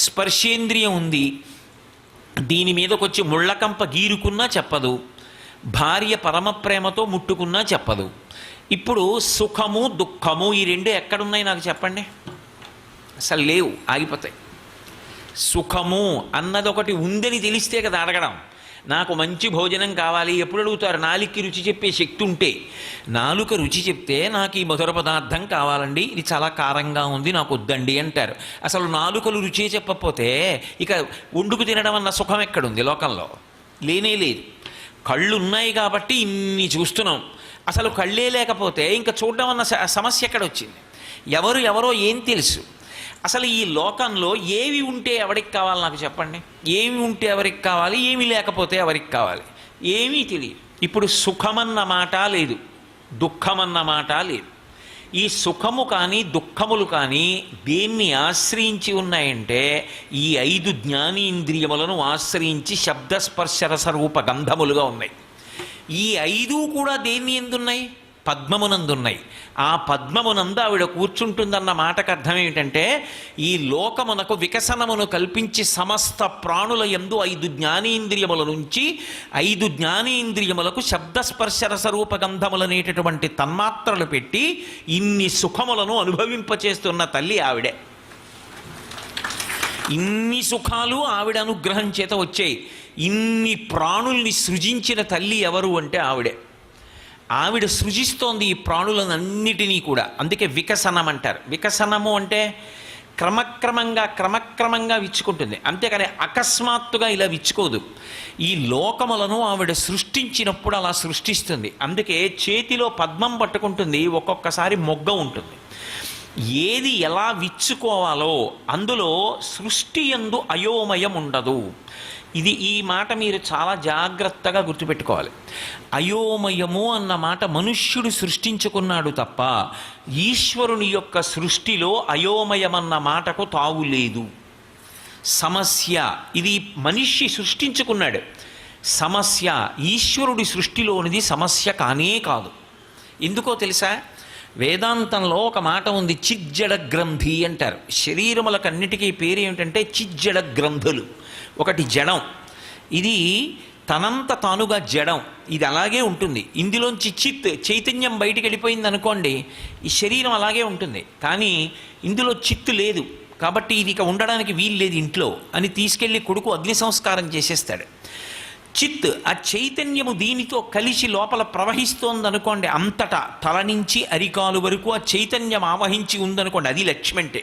స్పర్శేంద్రియం ఉంది, దీని మీదకొచ్చి ముళ్ళకంప గీరుకున్నా చెప్పదు, భార్య పరమ ప్రేమతో ముట్టుకున్నా చెప్పదు. ఇప్పుడు సుఖము దుఃఖము ఈ రెండు ఎక్కడున్నాయి నాకు చెప్పండి? అసలు లేవు, ఆగిపోతాయి. సుఖము అన్నది ఒకటి ఉందని తెలిస్తే కదా అడగడం. నాకు మంచి భోజనం కావాలి ఎప్పుడు అడుగుతారు? నాలుకకి రుచి చెప్పే శక్తి ఉంటే. నాలుక రుచి చెప్తే నాకు ఈ మధుర పదార్థం కావాలండి, ఇది చాలా కారంగా ఉంది, నాకు వద్దండి అంటారు. అసలు నాలుకలు రుచి చెప్పకపోతే ఇక వండుకు తినడం అన్న సుఖం ఎక్కడుంది లోకంలో? లేనే లేదు. కళ్ళు ఉన్నాయి కాబట్టి ఇన్ని చూస్తున్నాం. అసలు కళ్ళే లేకపోతే ఇంకా చూడడం అన్న సమస్య ఎక్కడొచ్చింది? ఎవరో ఏం తెలుసు? అసలు ఈ లోకంలో ఏవి ఉంటే ఎవరికి కావాలి నాకు చెప్పండి? ఏమి ఉంటే ఎవరికి కావాలి, ఏమి లేకపోతే ఎవరికి కావాలి? ఏమీ తెలియదు. ఇప్పుడు సుఖమన్న మాట లేదు, దుఃఖమన్న మాట లేదు. ఈ సుఖము కానీ దుఃఖములు కానీ దేన్ని ఆశ్రయించి ఉన్నాయంటే ఈ 5 జ్ఞానేంద్రియములను ఆశ్రయించి శబ్దస్పర్శరసరూప గంధములుగా ఉన్నాయి. ఈ 5 కూడా దేన్ని ఎందున్నాయి? పద్మమునందున్నాయి. ఆ పద్మమునందు ఆవిడ కూర్చుంటుందన్న మాటకు అర్థం ఏమిటంటే ఈ లోకమునకు వికసనమును కల్పించి సమస్త ప్రాణుల యందు 5 జ్ఞానేంద్రియముల నుంచి 5 జ్ఞానేంద్రియములకు శబ్దస్పర్శరసరూప గంధములనేటటువంటి తన్మాత్రలు పెట్టి ఇన్ని సుఖములను అనుభవింపచేస్తున్న తల్లి ఆవిడే. ఇన్ని సుఖాలు ఆవిడ అనుగ్రహం చేత వచ్చాయి. ఇన్ని ప్రాణుల్ని సృజించిన తల్లి ఎవరు అంటే ఆవిడే. ఆవిడ సృజిస్తోంది ఈ ప్రాణులన్నిటినీ కూడా. అందుకే వికసనం అంటారు. వికసనము అంటే క్రమక్రమంగా విచ్చుకుంటుంది, అంతేకాని అకస్మాత్తుగా ఇలా విచ్చుకోదు. ఈ లోకములను ఆవిడ సృష్టించినప్పుడు అలా సృష్టిస్తుంది. అందుకే చేతిలో పద్మం పట్టుకుంటుంది, ఒక్కొక్కసారి మొగ్గ ఉంటుంది. ఏది ఎలా విచ్చుకోవాలో అందులో సృష్టి యందు అయోమయం ఉండదు. ఈ మాట మీరు చాలా జాగ్రత్తగా గుర్తుపెట్టుకోవాలి. అయోమయము అన్న మాట మనుష్యుడు సృష్టించుకున్నాడు తప్ప ఈశ్వరుని యొక్క సృష్టిలో అయోమయమన్న మాటకు తావు లేదు. సమస్య ఇది మనిషి సృష్టించుకున్నాడు. సమస్య ఈశ్వరుడి సృష్టిలోనిది సమస్య కానే కాదు. ఎందుకో తెలుసా? వేదాంతంలో ఒక మాట ఉంది, చిజ్జడ గ్రంథి అంటారు. శరీరములకన్నిటికీ పేరు ఏమిటంటే చిజ్జడ గ్రంథులు. ఒకటి జడం, ఇది తనంత తానుగా జడం, ఇది అలాగే ఉంటుంది. ఇందులోంచి చైతన్యం బయటికి వెళ్ళిపోయింది అనుకోండి, ఈ శరీరం అలాగే ఉంటుంది. కానీ ఇందులో చిత్తు లేదు కాబట్టి ఇది ఇక ఉండడానికి వీలు లేదు ఇంట్లో అని తీసుకెళ్ళి కొడుకు అగ్ని సంస్కారం చేసేస్తాడు. చిత్ ఆ చైతన్యము దీనితో కలిసి లోపల ప్రవహిస్తోందనుకోండి, అంతటా తల నుంచి అరికాలు వరకు ఆ చైతన్యం ఆవహించి ఉందనుకోండి, అది లక్ష్యం అంటే.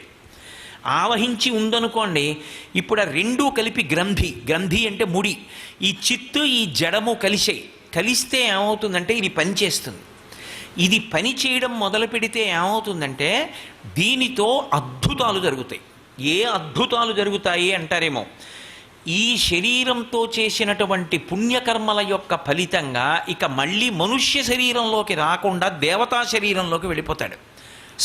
ఆవహించి ఉందనుకోండి, ఇప్పుడు ఆ రెండూ కలిపి గ్రంథి అంటే ముడి. ఈ చిత్తు ఈ జడము కలిస్తే ఏమవుతుందంటే ఇది పనిచేస్తుంది. ఇది పని చేయడం మొదలు పెడితే ఏమవుతుందంటే దీనితో అద్భుతాలు జరుగుతాయి. ఏ అద్భుతాలు జరుగుతాయి అంటారేమో, ఈ శరీరంతో చేసినటువంటి పుణ్యకర్మల యొక్క ఫలితంగా ఇక మళ్ళీ మనుష్య శరీరంలోకి రాకుండా దేవతా శరీరంలోకి వెళ్ళిపోతాడు.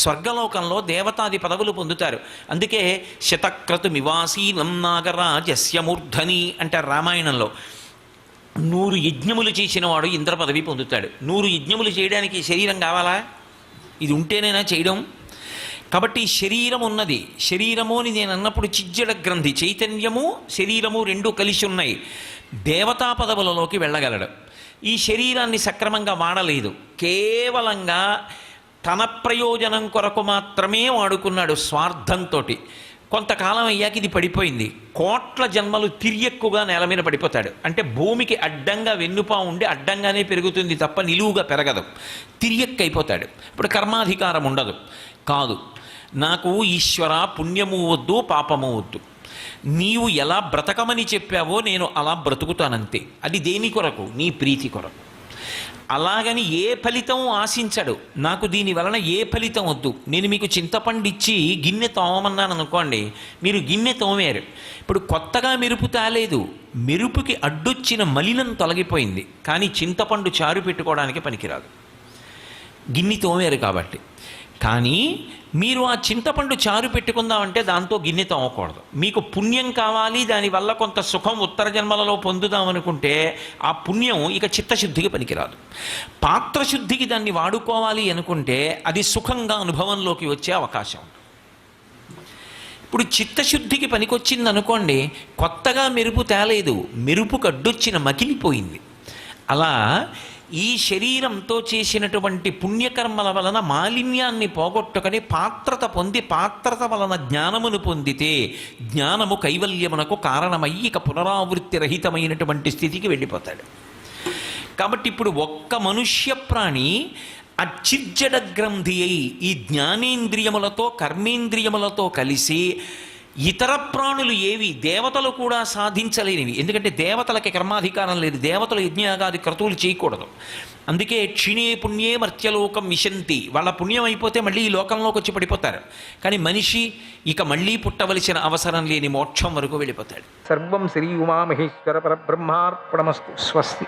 స్వర్గలోకంలో దేవతాది పదవులు పొందుతారు. అందుకే శతక్రతుమివాసీనం నాగరాజస్య మూర్ధని అంటారు రామాయణంలో. 100 యజ్ఞములు చేసిన వాడు ఇంద్ర పదవి పొందుతాడు. 100 యజ్ఞములు చేయడానికి శరీరం కావాలా? ఇది ఉంటేనైనా చేయడం. కాబట్టి శరీరం ఉన్నది. శరీరము అని నేను అన్నప్పుడు చిజ్జడ గ్రంథి, చైతన్యము శరీరము రెండూ కలిసి ఉన్నాయి. దేవతా పదవులలోకి వెళ్ళగలడు. ఈ శరీరాన్ని సక్రమంగా వాడలేదు, కేవలంగా తన ప్రయోజనం కొరకు మాత్రమే వాడుకున్నాడు స్వార్థంతో. కొంతకాలం అయ్యాక ఇది పడిపోయింది. కోట్ల జన్మలు తిరియక్కుగా నేల మీద పడిపోతాడు. అంటే భూమికి అడ్డంగా వెన్నుపా ఉండి అడ్డంగానే పెరుగుతుంది తప్ప నిలువుగా పెరగదు. తిరియక్కు అయిపోతాడు. ఇప్పుడు కర్మాధికారం ఉండదు. కాదు, నాకు ఈశ్వర పుణ్యము వద్దు పాపము వద్దు, నీవు ఎలా బ్రతకమని చెప్పావో నేను అలా బ్రతుకుతానంతే. అది దేని కొరకు? నీ ప్రీతి కొరకు. అలాగని ఏ ఫలితం ఆశించడు. నాకు దీని వలన ఏ ఫలితం వద్దు, నేను మీకు చింతపండు ఇచ్చి గిన్నె తోమమన్నాను అనుకోండి, మీరు గిన్నె తోమారు. ఇప్పుడు కొత్తగా మెరుపు తాలేదు, మెరుపుకి అడ్డొచ్చిన మలినం తొలగిపోయింది. కానీ చింతపండు చారు పెట్టుకోవడానికి పనికిరాదు, గిన్నె తోమారు కాబట్టి. కానీ మీరు ఆ చింతపండు చారు పెట్టుకుందామంటే దాంతో గిన్నె తోమకూడదు. మీకు పుణ్యం కావాలి, దానివల్ల కొంత సుఖం ఉత్తర జన్మలలో పొందుదామనుకుంటే ఆ పుణ్యం ఇక చిత్తశుద్ధికి పనికిరాదు. పాత్రశుద్ధికి దాన్ని వాడుకోవాలి అనుకుంటే అది సుఖంగా అనుభవంలోకి వచ్చే అవకాశం. ఇప్పుడు చిత్తశుద్ధికి పనికొచ్చింది అనుకోండి, కొత్తగా మెరుపు తేలేదు, మెరుపుకు అడ్డొచ్చిన మకిలిపోయింది. అలా ఈ శరీరంతో చేసినటువంటి పుణ్యకర్మల వలన మాలిన్యాన్ని పోగొట్టుకొని పాత్రత పొంది, పాత్రత వలన జ్ఞానమును పొందితే జ్ఞానము కైవల్యమునకు కారణమయ్యి ఇక పునరావృత్తి రహితమైనటువంటి స్థితికి వెళ్ళిపోతాడు. కాబట్టి ఇప్పుడు ఒక్క మనుష్య ప్రాణి అచ్చిజ్జడ గ్రంథి అయి ఈ జ్ఞానేంద్రియములతో కర్మేంద్రియములతో కలిసి ఇతర ప్రాణులు ఏవి దేవతలు కూడా సాధించలేనివి, ఎందుకంటే దేవతలకి కర్మాధికారం లేదు, దేవతలు యజ్ఞయాగాది క్రతువులు చేయకూడదు. అందుకే క్షిణే పుణ్యే మర్త్యలోకం విశంతి, వాళ్ళ పుణ్యం అయిపోతే మళ్ళీ ఈ లోకంలోకి వచ్చి పడిపోతారు. కానీ మనిషి ఇక మళ్ళీ పుట్టవలసిన అవసరం లేని మోక్షం వరకు వెళ్ళిపోతాడు. సర్వం శ్రీ ఉమామహేశ్వర పరబ్రహ్మార్పణమస్తు. స్వస్తి.